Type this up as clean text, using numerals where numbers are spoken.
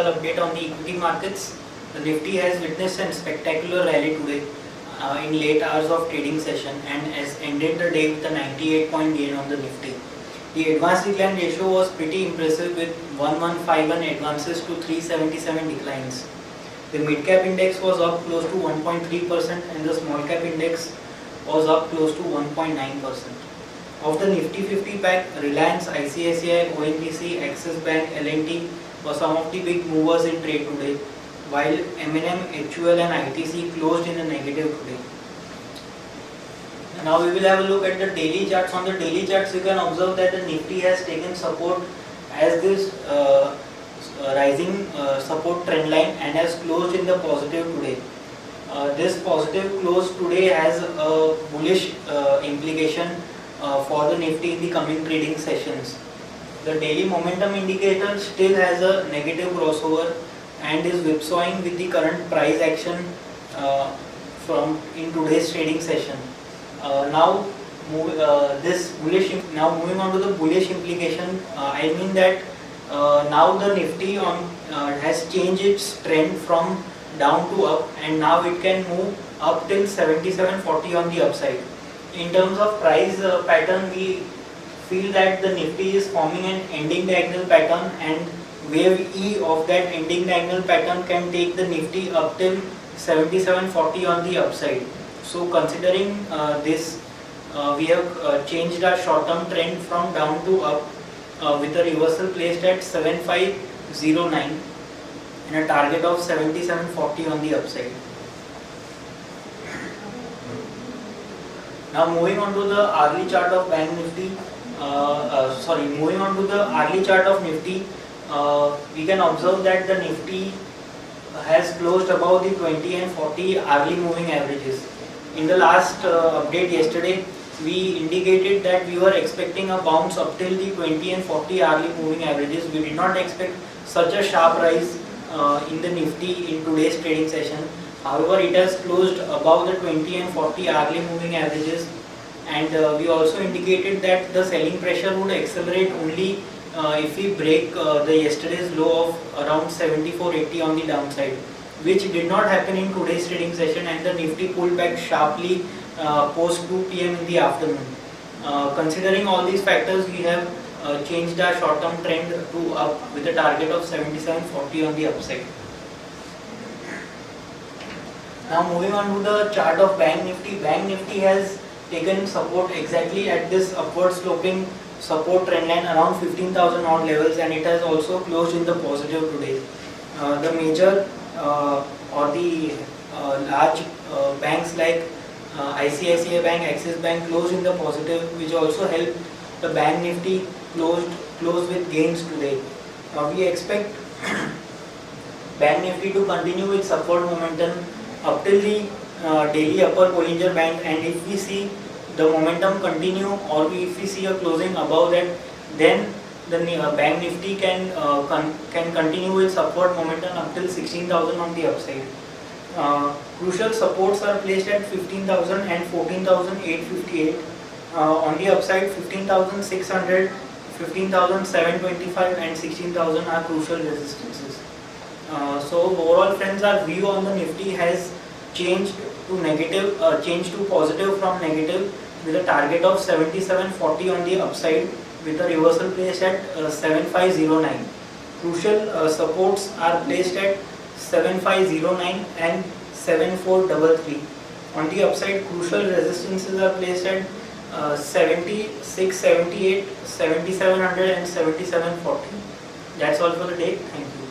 technical update on the equity markets. The Nifty has witnessed a spectacular rally today in late hours of trading session and has ended the day with a 98-point gain on the Nifty. The advance decline ratio was pretty impressive with 1151 advances to 377 declines. The mid cap index was up close to 1.3% and the small cap index was up close to 1.9%. Of the Nifty 50 pack, Reliance, ICICI, ONGC, Axis Bank, L&T were some of the big movers in trade today, while M&M, HUL and ITC closed in a negative today. Now we will have a look at the daily charts. On the daily charts, you can observe that the Nifty has taken support as this rising support trend line and has closed in the positive today. This positive close today has a bullish implication for the Nifty in the coming trading sessions. The daily momentum indicator still has a negative crossover and is whipsawing with the current price action from in today's trading session. Now moving on to the bullish implication, I mean that now the Nifty has changed its trend from down to up, and now it can move up till 7740 on the upside. In terms of price pattern, we feel that the Nifty is forming an ending diagonal pattern, and wave E of that ending diagonal pattern can take the Nifty up till 7740 on the upside. So considering this, we have changed our short-term trend from down to up with a reversal placed at 7509 and a target of 7740 on the upside. Now moving on to the hourly chart of Bank Nifty, moving on to the hourly chart of Nifty, we can observe that the Nifty has closed above the 20 and 40 hourly moving averages. In the last update yesterday, we indicated that we were expecting a bounce up till the 20 and 40 hourly moving averages. We did not expect such a sharp rise in the Nifty in today's trading session. However, it has closed above the 20 and 40 hourly moving averages, and we also indicated that the selling pressure would accelerate only if we break the yesterday's low of around 7480 on the downside, which did not happen in today's trading session, and the Nifty pulled back sharply post 2 p.m. in the afternoon. Considering all these factors, we have changed our short-term trend to up with a target of 7740 on the upside. Now moving on to the chart of Bank Nifty. Bank Nifty has taken support exactly at this upward sloping support trend line around 15,000 odd levels, and it has also closed in the positive today. The major or the large banks like ICICI Bank, Axis Bank closed in the positive, which also helped the Bank Nifty close with gains today. We expect Bank Nifty to continue with upward momentum up till the daily upper Bollinger Band, and if we see the momentum continue or if we see a closing above that, then the Bank Nifty can continue its upward momentum up till 16,000 on the upside. Crucial supports are placed at 15,000 and 14,858. On the upside, 15,600, 15,725 and 16,000 are crucial resistances. So overall, friends, our view on the Nifty has changed to positive from negative with a target of 7740 on the upside with a reversal placed at 7509. Crucial supports are placed at 7509 and 7433. On the upside, crucial resistances are placed at 7678, 7700 and 7740. That's all for the day. Thank you.